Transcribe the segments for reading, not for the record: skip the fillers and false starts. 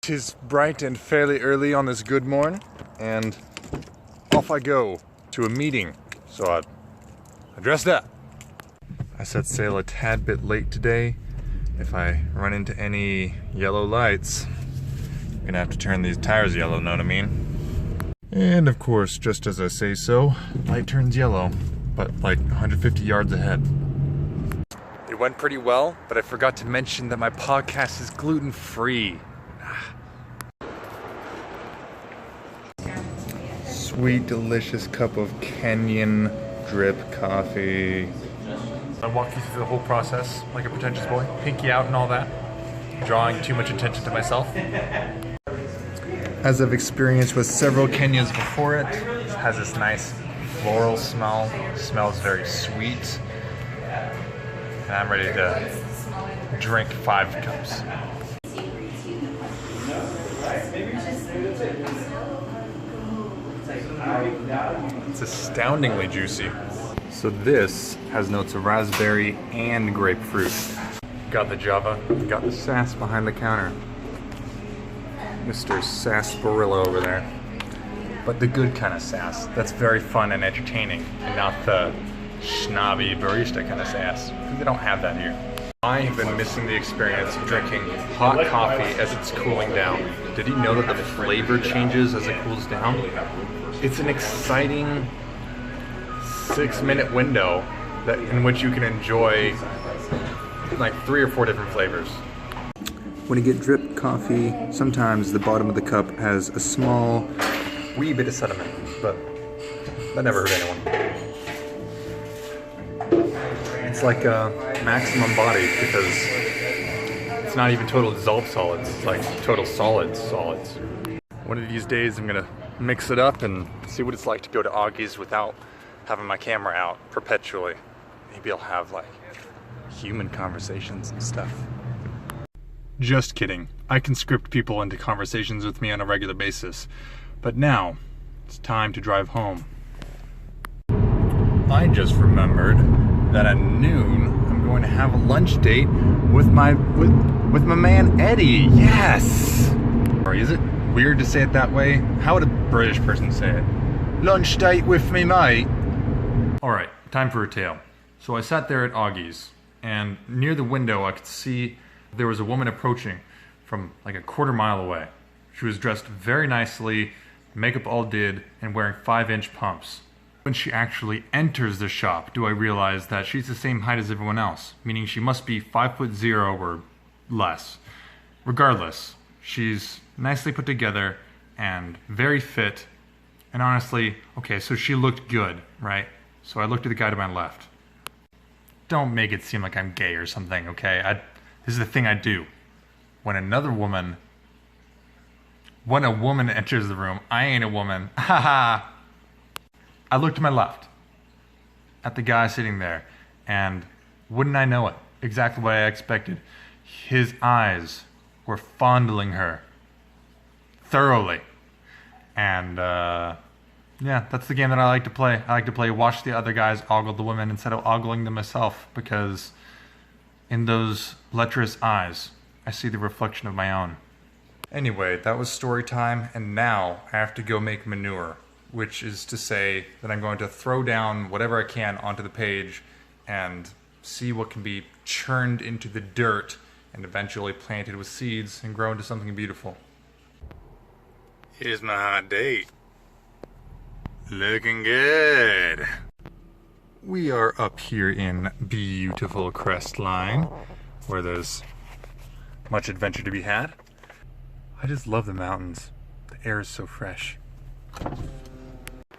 'Tis bright and fairly early on this good morn, and off I go to a meeting. So I dressed up. I set sail a tad bit late today. If I run into any yellow lights, I'm gonna have to turn these tires yellow, know what I mean? And of course, just as I say so, light turns yellow, but like 150 yards ahead. It went pretty well, but I forgot to mention that my podcast is gluten-free. Sweet, delicious cup of Kenyan drip coffee. I'll walk you through the whole process like a pretentious boy, pinky out and all that, drawing too much attention to myself. As I've experienced with several Kenyas before it has this nice floral smell, smells very sweet, and I'm ready to drink 5 cups. It's astoundingly juicy. So this has notes of raspberry and grapefruit. Got the Java, got the sass behind the counter. Mr. Sarsaparilla over there. But the good kind of sass. That's very fun and entertaining, and not the snobby barista kind of sass. Because they don't have that here. I have been missing the experience of drinking hot coffee as it's cooling down. Did you know that the flavor changes as it cools down? It's an exciting 6-minute window in which you can enjoy like 3 or 4 different flavors. When you get drip coffee, sometimes the bottom of the cup has a small wee bit of sediment, but that never hurt anyone. It's like a maximum body because it's not even total dissolved solids, it's like total solids. One of these days I'm gonna mix it up and see what it's like to go to Augie's without having my camera out perpetually. Maybe I'll have like human conversations and stuff. Just kidding. I can script people into conversations with me on a regular basis. But now, it's time to drive home. I just remembered that at noon, I'm going to have a lunch date with my man Eddie. Yes! Or is it weird to say it that way? How would a British person say it? Lunch date with me, mate. Alright, time for a tale. So I sat there at Augie's, and near the window I could see there was a woman approaching from like a quarter mile away. She was dressed very nicely, makeup all did, and wearing 5-inch pumps. When she actually enters the shop, do I realize that she's the same height as everyone else, meaning she must be 5'0" or less. Regardless, she's nicely put together and very fit, and honestly, okay, so she looked good, right? So I looked at the guy to my left. Don't make it seem like I'm gay or something, okay? This is the thing I do. When a woman enters the room, I ain't a woman, haha. I looked to my left at the guy sitting there, and wouldn't I know it, exactly what I expected. His eyes were fondling her thoroughly. And yeah, that's the game that I like to play. I like to play watch the other guys ogle the women instead of ogling them myself, because in those lecherous eyes, I see the reflection of my own. Anyway, that was story time, and now I have to go make manure, which is to say that I'm going to throw down whatever I can onto the page and see what can be churned into the dirt and eventually planted with seeds and grow into something beautiful. Here's my hot date. Looking good. We are up here in beautiful Crestline, where there's much adventure to be had. I just love the mountains. The air is so fresh.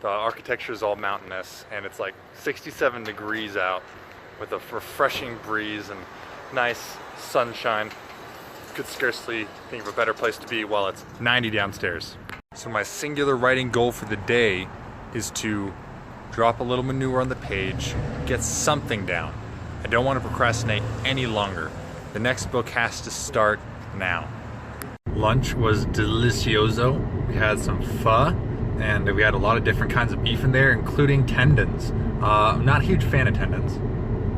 The architecture is all mountainous, and it's like 67 degrees out with a refreshing breeze and nice sunshine. Could scarcely think of a better place to be while it's 90 downstairs. So my singular writing goal for the day is to drop a little manure on the page, get something down. I don't want to procrastinate any longer. The next book has to start now. Lunch was delicioso. We had some pho, and we had a lot of different kinds of beef in there, including tendons. I'm not a huge fan of tendons.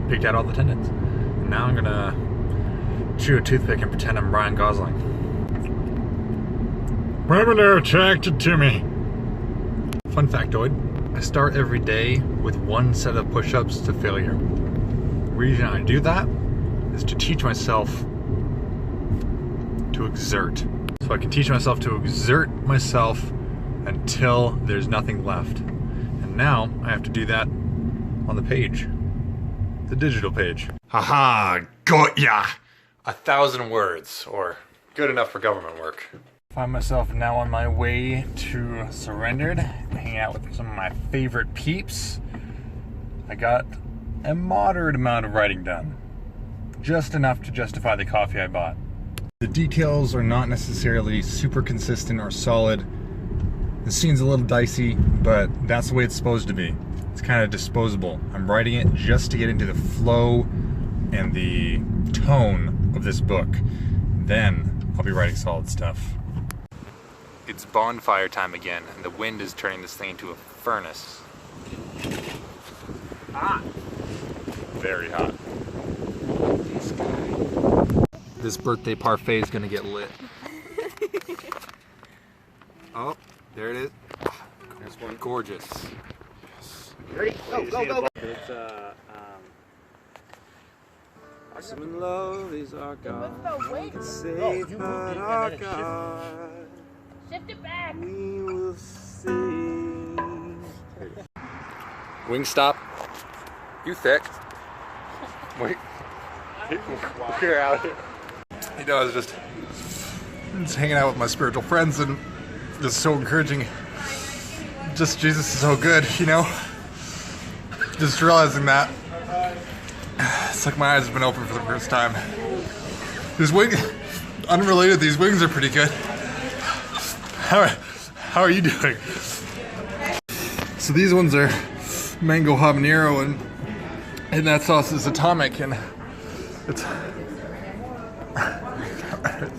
Picked out all the tendons. And now I'm gonna chew a toothpick and pretend I'm Ryan Gosling. Women are attracted to me. Fun factoid, I start every day with one set of push-ups to failure. The reason I do that is to teach myself to exert. So I can teach myself to exert myself until there's nothing left. And now I have to do that on the page, the digital page. Haha, got ya! 1,000 words, or good enough for government work. Find myself now on my way to Surrendered, hanging out with some of my favorite peeps. I got a moderate amount of writing done, just enough to justify the coffee I bought. The details are not necessarily super consistent or solid. The scene's a little dicey, but that's the way it's supposed to be. It's kind of disposable. I'm writing it just to get into the flow and the tone of this book. Then I'll be writing solid stuff. It's bonfire time again, and the wind is turning this thing into a furnace. Hot. Very hot. This guy. This birthday parfait is gonna get lit. Oh, there it is. There's one. Gorgeous. Ready? Go, go, go, go. It's, awesome in love is our God. We can save but our God. Shift it back. We will see. Wingstop. You thick. Wait. We're out here. You know, I was just hanging out with my spiritual friends and just so encouraging. Just Jesus is so good, you know? Just realizing that. It's like my eyes have been open for the first time. These wings, unrelated, these wings are pretty good. How are you doing? So these ones are mango habanero and that sauce is atomic and it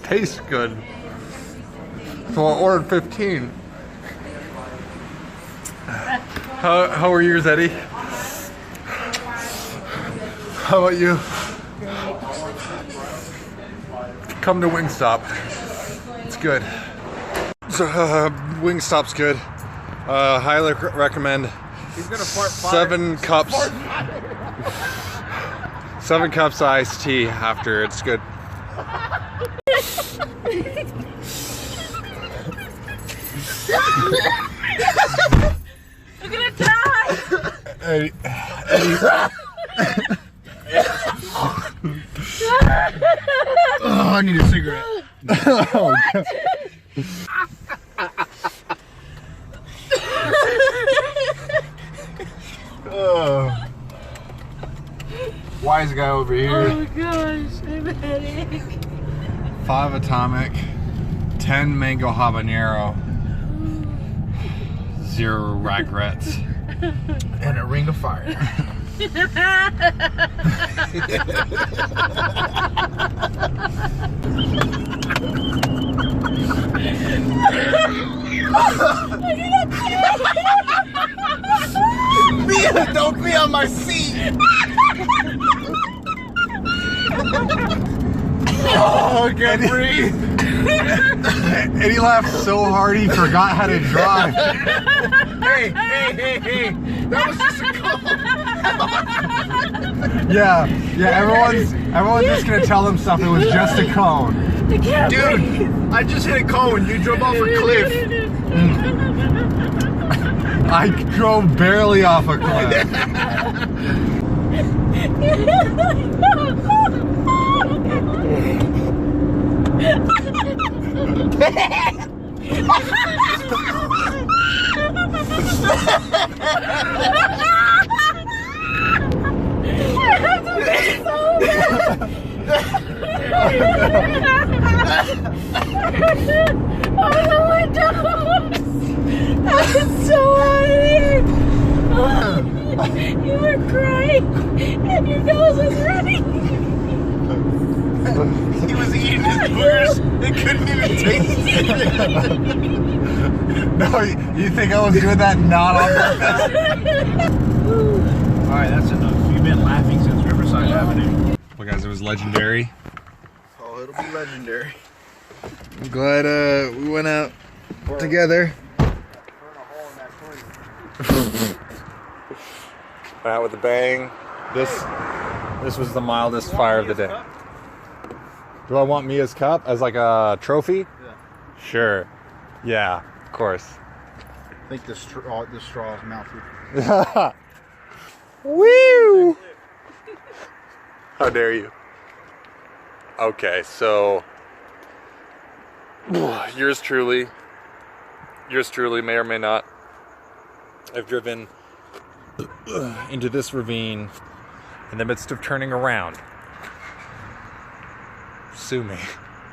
tastes good. So I ordered 15. How are yours, Eddie? How about you? Come to Wingstop. It's good. So Wingstop's good. Highly recommend. He's gonna fart 7 cups. 7 cups of iced tea after. It's good. You're gonna die! Eddie. Oh, I need a cigarette. Oh, God. Oh. Wise guy over here. Oh gosh, I have a headache. 5 atomic, 10 mango habanero, 0 regrets, And a ring of fire. Mia, don't be on my seat. Oh, I can't breathe. And he laughed so hard he forgot how to drive. Hey, that was just a call. Yeah, everyone's just gonna tell himself it was just a cone. I can't Dude, breathe. I just hit a cone. You drove off a cliff. I drove barely off a cliff. Oh my God! That was so funny! You were crying and your nose was running. He was eating his boogers and couldn't even taste it. No, you think I was doing that not on purpose? Alright, that's enough. You've been laughing since Riverside Avenue. Well guys, it was legendary. Oh, it'll be legendary. I'm glad we went out together. Out with a bang. This was the mildest fire of the day. Do I want Mia's cup as like a trophy? Yeah. Sure. Yeah, of course. I think this straw is melted. Woo! How dare you? Okay, so yours truly may or may not have driven into this ravine in the midst of turning around. Sue me.